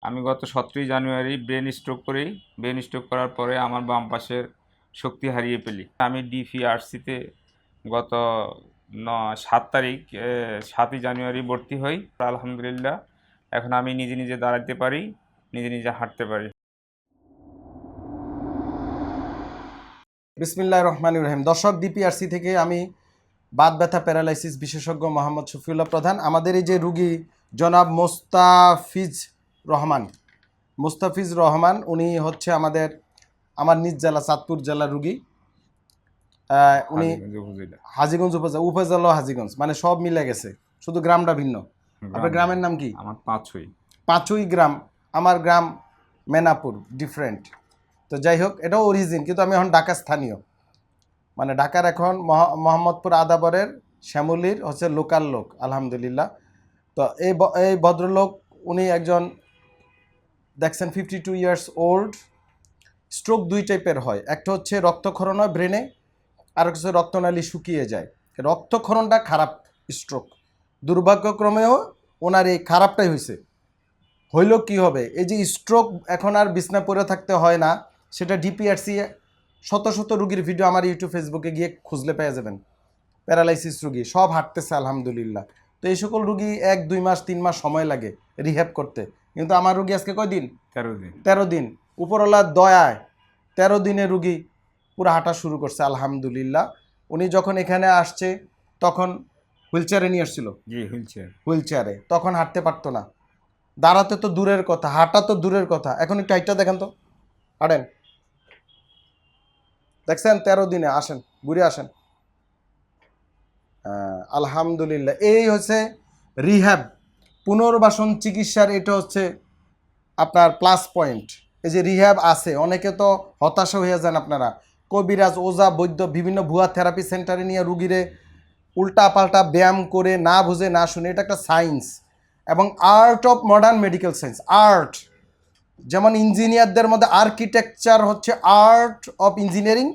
আমি গত 17 জানুয়ারি brain stroke করি। ব্রেন স্ট্রোক করার পরে আমার বাম পাশের শক্তি হারিয়ে ফেলি। আমি ডিপিআরসিতে গত 7 তারিখ 7ই জানুয়ারি ভর্তি হই। আলহামদুলিল্লাহ এখন আমি নিজে নিজে দাঁড়াতে পারি, নিজে নিজে হাঁটতে পারি। বিসমিল্লাহির রহমানির রহিম। দর্শক, ডিপিআরসি থেকে আমি বাত ব্যথা প্যারালাইসিস বিশেষজ্ঞ মোহাম্মদ শফিউল্লাহ প্রধান। আমাদের এই যে রুগী জনাব মুস্তাফিজ রহমান, উনি হচ্ছে আমার নিজ জেলা চাঁদপুর জেলার রুগী। উনি হাজীগঞ্জ উপজেলা হাজীগঞ্জ, মানে সব মিলে গেছে, শুধু গ্রামটা ভিন্ন। আপনার গ্রামের নাম কি? আমার পাঁচুই গ্রাম। আমার গ্রাম মেনাপুর, ডিফারেন্ট। তো যাই হোক, এটাও অরিজিন, কিন্তু আমি এখন ঢাকা স্থানীয়, মানে ঢাকার এখন মোহাম্মদপুর আদাবরের শ্যামলির হচ্ছে লোকাল লোক, আলহামদুলিল্লাহ। তো এই ভদ্রলোক, উনি একজন দেখছেন 52 ইয়ার্স ওল্ড। স্ট্রোক দুই টাইপের হয়, একটা হচ্ছে রক্তক্ষরণ হয় ব্রেনে, আর হচ্ছে রক্তনালী শুকিয়ে যায়। রক্তক্ষরণটা খারাপ স্ট্রোক, দুর্ভাগ্যক্রমেও ওনার এই খারাপটাই হইল কি হবে, এই যে স্ট্রোক এখন আর বিছনা পড়ে থাকতে হয় না, সেটা ডিপিআরসি শত শত রুগীর ভিডিও আমার ইউটিউব ফেসবুকে গিয়ে খুঁজলে পেয়ে যাবেন। প্যারালাইসিস রুগী সব হাঁটতেছে আলহামদুলিল্লাহ। তো এই সকল রুগী 1-2 মাস 3 মাস সময় লাগে রিহ্যাব করতে, কিন্তু আমার রুগী আজকে কয়দিন? 13 দিন। উপরওয়ালার দয়ায় 13 দিনে রুগী পুরো হাঁটা শুরু করছে আলহামদুলিল্লাহ। উনি যখন এখানে আসছে তখন হুইলচেয়ারে নিয়ে আসছিল। হুইলচেয়ারে তখন হাঁটতে পারতো না, দাঁড়াতে তো দূরের কথা, হাঁটা তো দূরের কথা। এখন একটু হাইটটা দেখেন তো, হাঁটেন। দেখছেন 13 দিনে? আসেন, ঘুরে আসেন। আলহামদুলিল্লাহ। এই হচ্ছে রিহ্যাব, পুনর্বাসন চিকিৎসার এটা হচ্ছে আপনার প্লাস পয়েন্ট। এই যে রিহ্যাব আছে, অনেকে তো হতাশা হয়ে যান আপনারা, কবিরাজ, ওজা, বৈদ্য, বিভিন্ন ভুয়া থেরাপি সেন্টারে নিয়ে রুগীরে উল্টা পাল্টা ব্যায়াম করে না বুঝে না শুনে। এটা একটা সায়েন্স এবং art of modern medical science. Art যেমন ইঞ্জিনিয়ারদের মধ্যে আর্কিটেকচার হচ্ছে আর্ট অফ ইঞ্জিনিয়ারিং,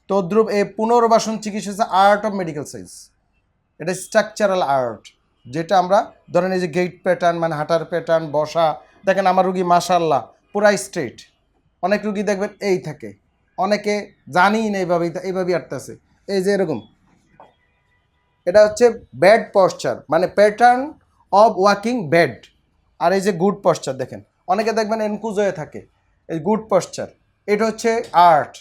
তদ্রুপ এই পুনর্বাসন চিকিৎসা হচ্ছে আর্ট অফ মেডিকেল সায়েন্স। এটা স্ট্রাকচারাল আর্ট, যেটা আমরা ধরেন এই যে গেট প্যাটার্ন, মানে হাঁটার প্যাটার্ন, বসা। দেখেন আমার রুগী মাশাআল্লাহ পুরাই স্ট্রেট। অনেক রুগী দেখবেন এই থাকে, অনেকে জানিই না এইভাবেই হাঁটতেছে, এই যে এরকম। এটা হচ্ছে ব্যাড পশ্চার, মানে প্যাটার্ন অফ ওয়াকিং ব্যাড। আর এই যে গুড পশ্চার, দেখেন অনেকে দেখবেন এনকুজ হয়ে থাকে, এই গুড পশ্চার। এটা হচ্ছে আর্ট।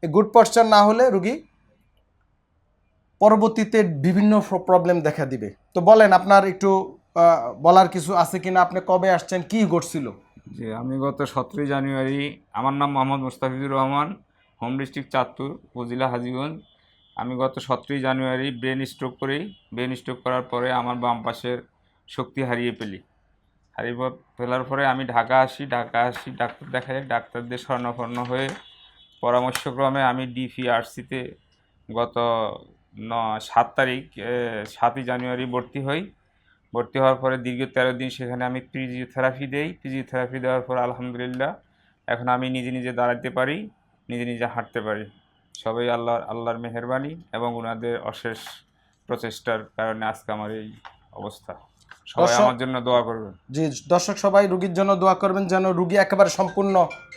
এই গুড পশ্চার না হলে রুগী পরবর্তীতে বিভিন্ন প্রবলেম দেখা দিবে। তো বলেন, আপনার একটু বলার কিছু আছে কিনা? আপনি কবে আসছেন, কি ঘটছিল? যে আমি গত 17 জানুয়ারি, আমার নাম মোহাম্মদ মুস্তাফিজুর রহমান, হোম ডিস্ট্রিক্ট চাঁদপুর, উপজেলা হাজীগঞ্জ। আমি গত 17 জানুয়ারি ব্রেন স্ট্রোক করি। ব্রেন স্ট্রোক করার পরে আমার বাম পাশের শক্তি হারিয়ে ফেলার পরে আমি ঢাকা আসি। ডাক্তার দেখাই, ডাক্তারদের শরণাপন্ন হয়ে পরামর্শক্রমে আমি ডিপিআরসিতে গত 7 তারিখ 7ই জানুয়ারি ভর্তি হই। ভর্তি হওয়ার পরে দীর্ঘ 13 দিন সেখানে আমি ফিজিওথেরাপি দেই। ফিজিওথেরাপি দেওয়ার পর আলহামদুলিল্লাহ এখন আমি নিজে নিজে দাঁড়াতে পারি, নিজে নিজে হাঁটতে পারি। সবাই আল্লাহর মেহেরবানি এবং ওনাদের অশেষ প্রচেষ্টার কারণে আজকে আমার এই অবস্থা। সবাই আমার জন্য দোয়া করবেন। জি দর্শক, সবাই রুগীর জন্য দোয়া করবেন, যেন রুগী একেবারে সম্পূর্ণ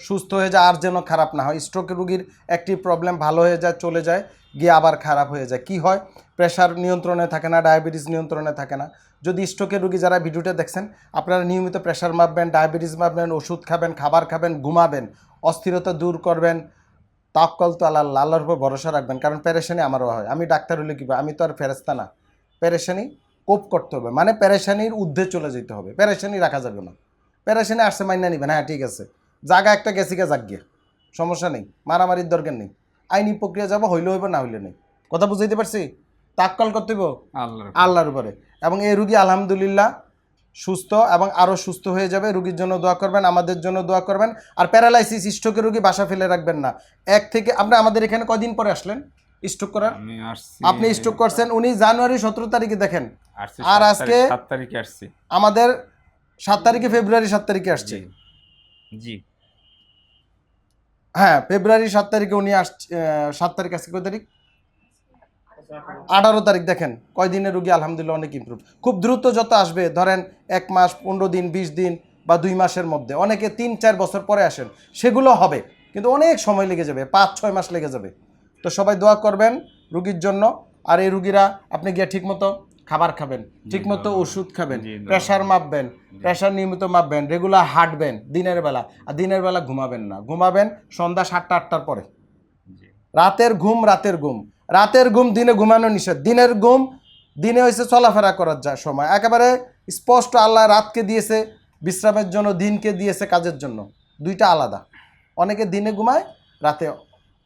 সুস্থ হয়ে যায়, আর যেন খারাপ না হয়। স্ট্রোকের রুগীর একটি প্রবলেম ভালো হয়ে যায়, চলে যায়, গিয়ে আবার খারাপ হয়ে যায়। কি হয়? প্রেশার নিয়ন্ত্রণে থাকে না, ডায়াবেটিস নিয়ন্ত্রণে থাকে না। যদি স্ট্রোকের রুগী যারা ভিডিওটা দেখছেন, আপনারা নিয়মিত প্রেশার মাপবেন, ডায়াবেটিস মাপবেন, ওষুধ খাবেন, খাবার খাবেন, ঘুমাবেন, অস্থিরতা দূর করবেন। তাওয়াক্কুল তো আল্লাহ, আল্লাহর উপর ভরসা রাখবেন। কারণ পেরেশানি আমারও হয়, আমি ডাক্তার হলে কি, আমি তো আর ফেরেশতা না। পেরেশানি কোপ করতে হবে, মানে পেরেশানির ঊর্ধ্বে চলে যেতে হবে, পেরেশানি রাখা যাবে না। পেরেশানি আসছে মাইনা নিবেন, হ্যাঁ ঠিক আছে, জায়গা একটা গেছিকে যাক গিয়ে, সমস্যা নেই, মারামারির দরকার নেই। আইনি প্রক্রিয়া যাবো, হইলে হইব, না হইলে নেই। কথা বুঝাইতে পারছি? তাক্কাল করতে হইব আল্লাহর উপরে। এবং এই রুগী আলহামদুলিল্লাহ সুস্থ এবং আরও সুস্থ হয়ে যাবে। রুগীর জন্য দোয়া করবেন, আমাদের জন্য দোয়া করবেন। আর প্যারালাইসিস স্ট্রোকের রুগী বাসা ফেলে রাখবেন না। আপনি আমাদের এখানে কয়দিন পরে আসলেন স্ট্রোক করার? আপনি স্ট্রোক করছেন উনি জানুয়ারি 17 তারিখে, দেখেন। আর আজকে 7 তারিখে আসছি, আমাদের 7 তারিখে, ফেব্রুয়ারি 7 তারিখে আসছে। জি হ্যাঁ, ফেব্রুয়ারি 7 তারিখে উনি আসছে। 7 তারিখ, আজকে কয় তারিখ? 18 তারিখ। দেখেন কয়দিনের রুগী আলহামদুলিল্লাহ অনেক ইমপ্রুভ। খুব দ্রুত যত আসবে, ধরেন 1 মাস, 15 দিন, 20 দিন, বা 2 মাসের মধ্যে, অনেকে 3-4 বছর পরে আসেন, সেগুলো হবে, কিন্তু অনেক সময় লেগে যাবে, 5-6 মাস লেগে যাবে। তো সবাই দোয়া করবেন রুগীর জন্য। আর এই রুগীরা আপনি গিয়ে ঠিকমতো খাবার খাবেন, ঠিকমতো ওষুধ খাবেন, প্রেশার মাপবেন, প্রেশার নিয়মিত মাপবেন, রেগুলার হাঁটবেন দিনের বেলা, আর দিনের বেলা ঘুমাবেন না, ঘুমাবেন সন্ধ্যা 7টা-8টার পরে। রাতের ঘুম রাতের ঘুম দিনে ঘুমানো নিষেধ। দিনের ঘুম দিনে হয়েছে চলাফেরা করার যা সময়, একেবারে স্পষ্ট আল্লাহ রাতকে দিয়েছে বিশ্রামের জন্য, দিনকে দিয়েছে কাজের জন্য, দুইটা আলাদা। অনেকে দিনে ঘুমায়, রাতে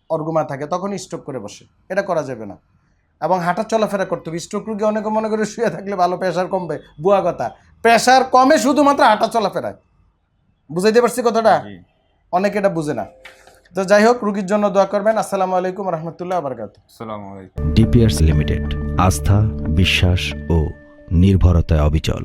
অর্ঘুমায় থাকে, তখন স্ট্রোক করে বসে, এটা করা যাবে না। এবং হাঁটা চলাফেরা করতে হবে। স্ট্রোক রুগী অনেকে মনে করে শুয়ে থাকলে ভালো, প্রেশার কমবে, বুয়া কথা। প্রেশার কমে শুধুমাত্র হাঁটা চলাফেরায়। বুঝাইতে পারছি কথাটা? অনেকে এটা বুঝে না। তো যাই হোক, রুগীর জন্য দোয়া করবেন। আসসালামু আলাইকুম রহমতুল্লাহ বারকাতুহু। আসসালামু আলাইকুম। ডিপিআরস লিমিটেড, আস্থা, বিশ্বাস ও নির্ভরতায় অবিচল।